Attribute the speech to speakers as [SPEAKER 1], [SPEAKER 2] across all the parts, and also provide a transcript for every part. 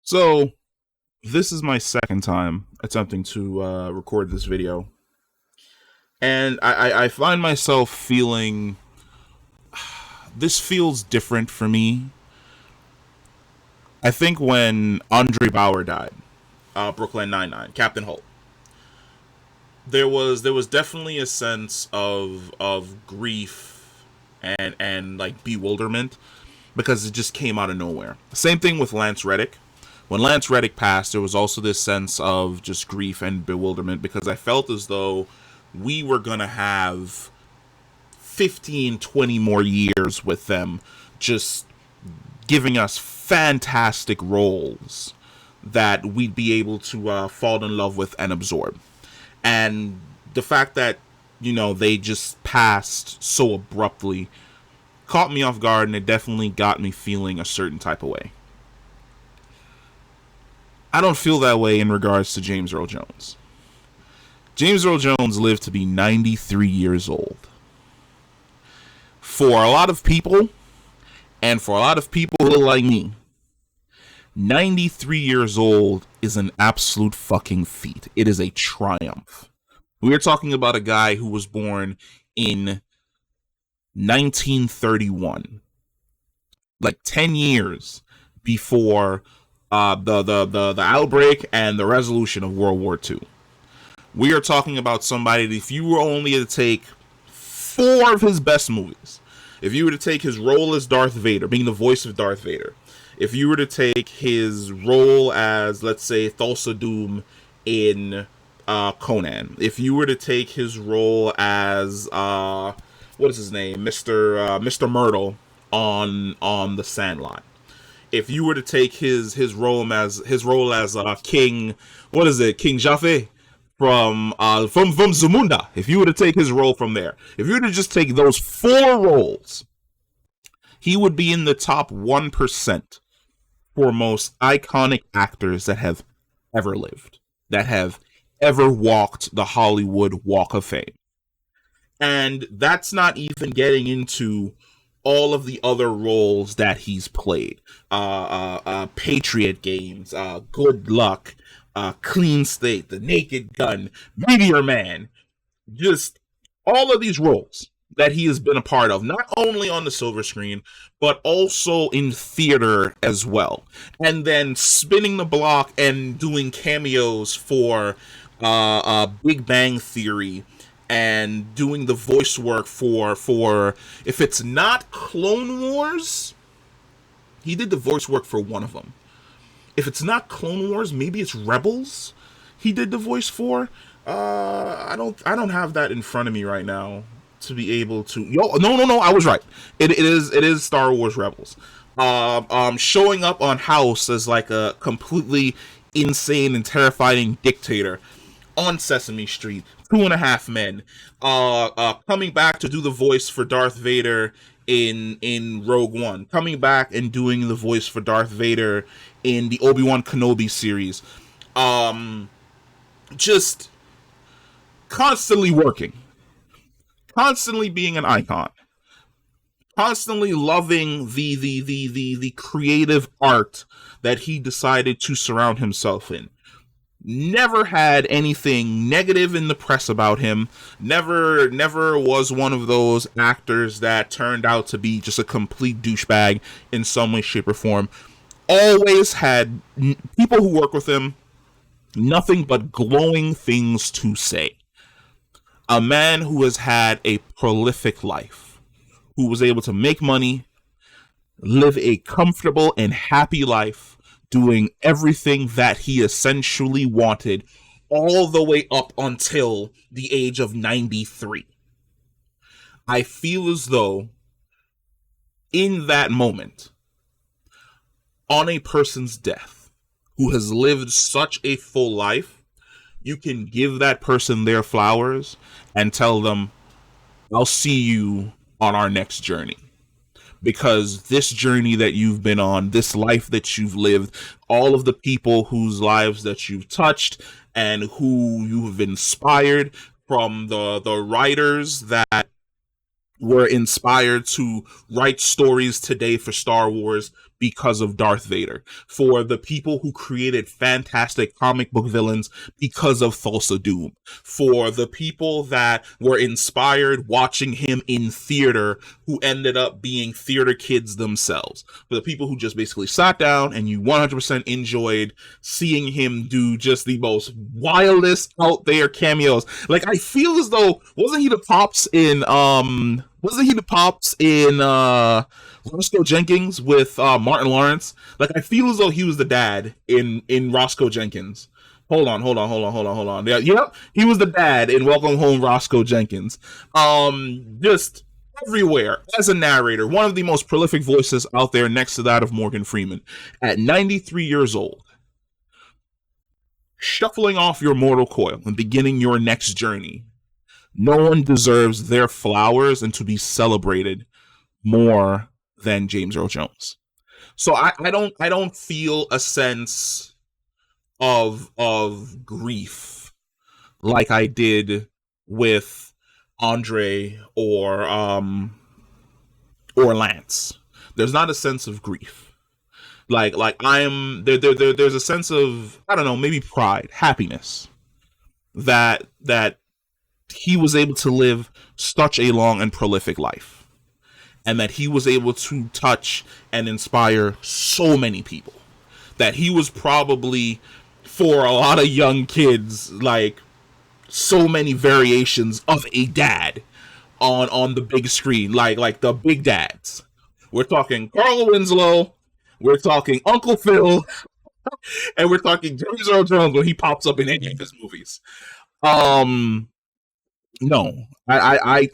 [SPEAKER 1] So, this is my second time attempting to record this video. And I find myself feeling. This feels different for me. I think when Andre Bauer died, Brooklyn Nine-Nine, Captain Holt, there was definitely a sense of grief and like bewilderment because it just came out of nowhere. Same thing with Lance Reddick. When Lance Reddick passed, there was also this sense of just grief and bewilderment because I felt as though we were going to have 15, 20 more years with them just giving us fantastic roles that we'd be able to fall in love with and absorb. And the fact that, they just passed so abruptly caught me off guard, and it definitely got me feeling a certain type of way. I don't feel that way in regards to James Earl Jones. James Earl Jones lived to be 93 years old. For a lot of people, and for a lot of people who are like me, 93 years old is an absolute fucking feat. It is a triumph. We are talking about a guy who was born in 1931, like 10 years before the outbreak and the resolution of World War II. We are talking about somebody that if you were only to take four of his best movies, if you were to take his role as Darth Vader, being the voice of Darth Vader, if you were to take his role as, let's say, Thulsa Doom in Conan, if you were to take his role as what is his name, Mr. Myrtle on The Sandlot, if you were to take his role as King, what is it, King Jaffe from Zamunda, if you were to take his role from there, if you were to just take those four roles, he would be in the top 1% for most iconic actors that have ever lived, that have ever walked the Hollywood Walk of Fame. And that's not even getting into all of the other roles that he's played. Patriot Games, Good Luck, Clean State, The Naked Gun, Meteor Man. Just all of these roles that he has been a part of, not only on the silver screen, but also in theater as well. And then spinning the block and doing cameos for Big Bang Theory, and doing the voice work for if it's not Clone Wars, he did the voice work for one of them. If it's not Clone Wars, maybe it's Rebels he did the voice for. I don't have that in front of me right now to be able to. No, I was right. It is Star Wars Rebels. Showing up on House as like a completely insane and terrifying dictator on Sesame Street, 2.5 Men, coming back to do the voice for Darth Vader in Rogue One, coming back and doing the voice for Darth Vader in the Obi-Wan Kenobi series, just constantly working, constantly being an icon, constantly loving the creative art that he decided to surround himself in. Never had anything negative in the press about him. Never was one of those actors that turned out to be just a complete douchebag in some way, shape, or form. Always had people who work with him nothing but glowing things to say. A man who has had a prolific life, who was able to make money, live a comfortable and happy life, doing everything that he essentially wanted all the way up until the age of 93. I feel as though in that moment, on a person's death, who has lived such a full life, you can give that person their flowers and tell them, I'll see you on our next journey. Because this journey that you've been on, this life that you've lived, all of the people whose lives that you've touched and who you have inspired, from the writers that were inspired to write stories today for Star Wars, because of Darth Vader, for the people who created fantastic comic book villains because of Thulsa Doom, for the people that were inspired watching him in theater who ended up being theater kids themselves, for the people who just basically sat down and you 100% enjoyed seeing him do just the most wildest out there cameos. Like, I feel as though, wasn't he the pops in Roscoe Jenkins with Martin Lawrence? Like, I feel as though he was the dad in Roscoe Jenkins. Hold on. Yeah, yep, he was the dad in Welcome Home, Roscoe Jenkins. Just everywhere as a narrator, one of the most prolific voices out there, next to that of Morgan Freeman. At 93 years old, shuffling off your mortal coil and beginning your next journey. No one deserves their flowers and to be celebrated more than James Earl Jones. So I don't feel a sense of grief like I did with Andre or Lance. There's not a sense of grief. Like I'm there's a sense of, I don't know, maybe pride, happiness that he was able to live such a long and prolific life, and that he was able to touch and inspire so many people, that he was probably, for a lot of young kids, like, so many variations of a dad on the big screen, like the big dads. We're talking Carl Winslow, we're talking Uncle Phil, and we're talking James Earl Jones when he pops up in any of his movies. No, I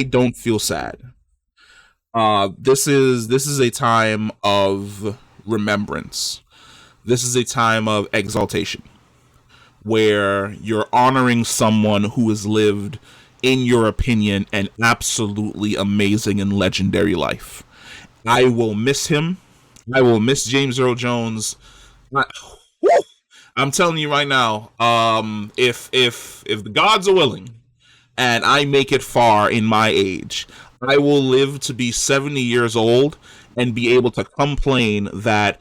[SPEAKER 1] don't feel sad. This is a time of remembrance. This is a time of exaltation, where you're honoring someone who has lived, in your opinion, an absolutely amazing and legendary life. I will miss him. I will miss James Earl Jones. I'm telling you right now, if the gods are willing, and I make it far in my age, I will live to be 70 years old and be able to complain that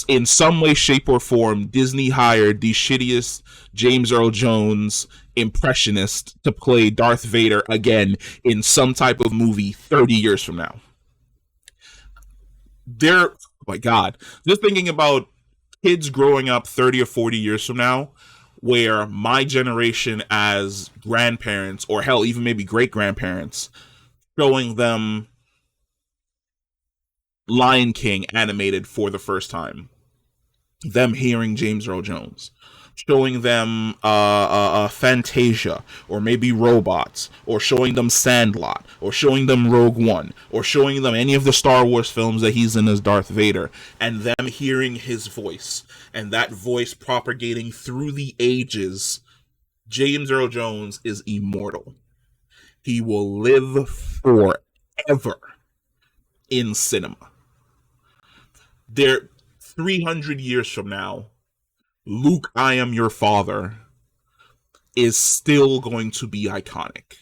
[SPEAKER 1] in some way, shape, or form, Disney hired the shittiest James Earl Jones impressionist to play Darth Vader again in some type of movie 30 years from now. Oh my God, just thinking about kids growing up 30 or 40 years from now, where my generation as grandparents, or hell, even maybe great-grandparents, showing them Lion King animated for the first time, them hearing James Earl Jones, showing them Fantasia, or maybe Robots, or showing them Sandlot, or showing them Rogue One, or showing them any of the Star Wars films that he's in as Darth Vader, and them hearing his voice, and that voice propagating through the ages. James Earl Jones is immortal. He will live forever in cinema. 300 years from now, Luke, I Am Your Father is still going to be iconic.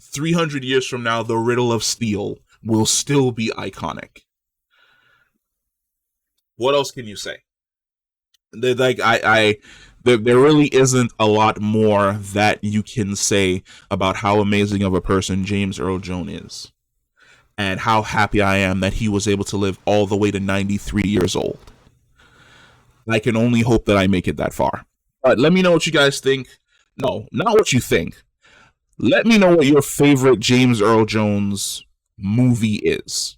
[SPEAKER 1] 300 years from now, The Riddle of Steel will still be iconic. What else can you say? There really isn't a lot more that you can say about how amazing of a person James Earl Jones is, and how happy I am that he was able to live all the way to 93 years old. I can only hope that I make it that far. But let me know what you guys think. No, not what you think. Let me know what your favorite James Earl Jones movie is.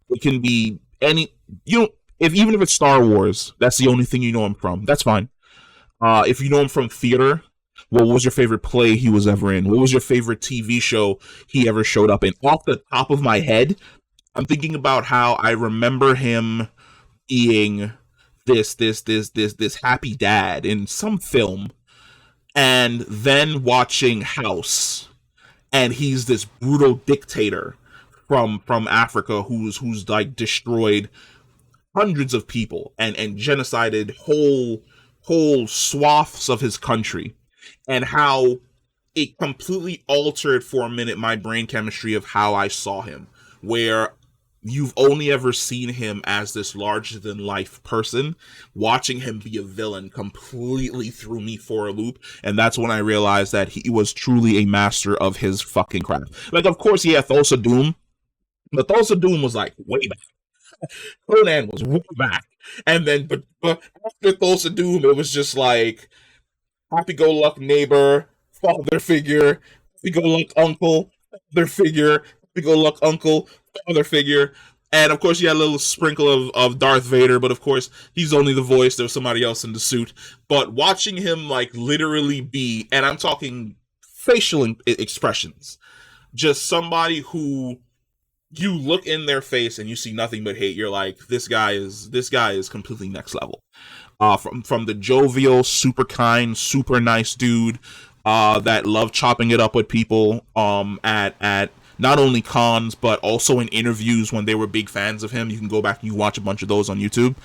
[SPEAKER 1] It can be any, even if it's Star Wars, that's the only thing you know him from, that's fine. If you know him from theater, what was your favorite play he was ever in? What was your favorite TV show he ever showed up in? Off the top of my head, I'm thinking about how I remember him being this happy dad in some film, and then watching House, and he's this brutal dictator from Africa who's like destroyed hundreds of people and genocided whole swaths of his country, and how it completely altered for a minute my brain chemistry of how I saw him, where you've only ever seen him as this larger than life person. Watching him be a villain completely threw me for a loop, and that's when I realized that he was truly a master of his fucking craft. Like, of course, yeah, Thulsa Doom, but Thulsa Doom was like way back. Conan was way back, and then but after Thulsa Doom, it was just like happy go luck neighbor, father figure, happy go luck uncle, father figure, happy go luck uncle, father figure. And of course, you had a little sprinkle of Darth Vader, but of course, he's only the voice. There was somebody else in the suit. But watching him, like, literally be, and I'm talking facial expressions, just somebody who you look in their face and you see nothing but hate. You're like, this guy is completely next level. From the jovial, super kind, super nice dude that loved chopping it up with people at not only cons but also in interviews when they were big fans of him. You can go back and you watch a bunch of those on YouTube.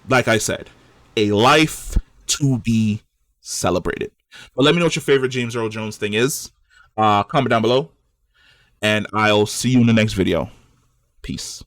[SPEAKER 1] Like I said, a life to be celebrated. But let me know what your favorite James Earl Jones thing is. Comment down below, and I'll see you in the next video. Peace.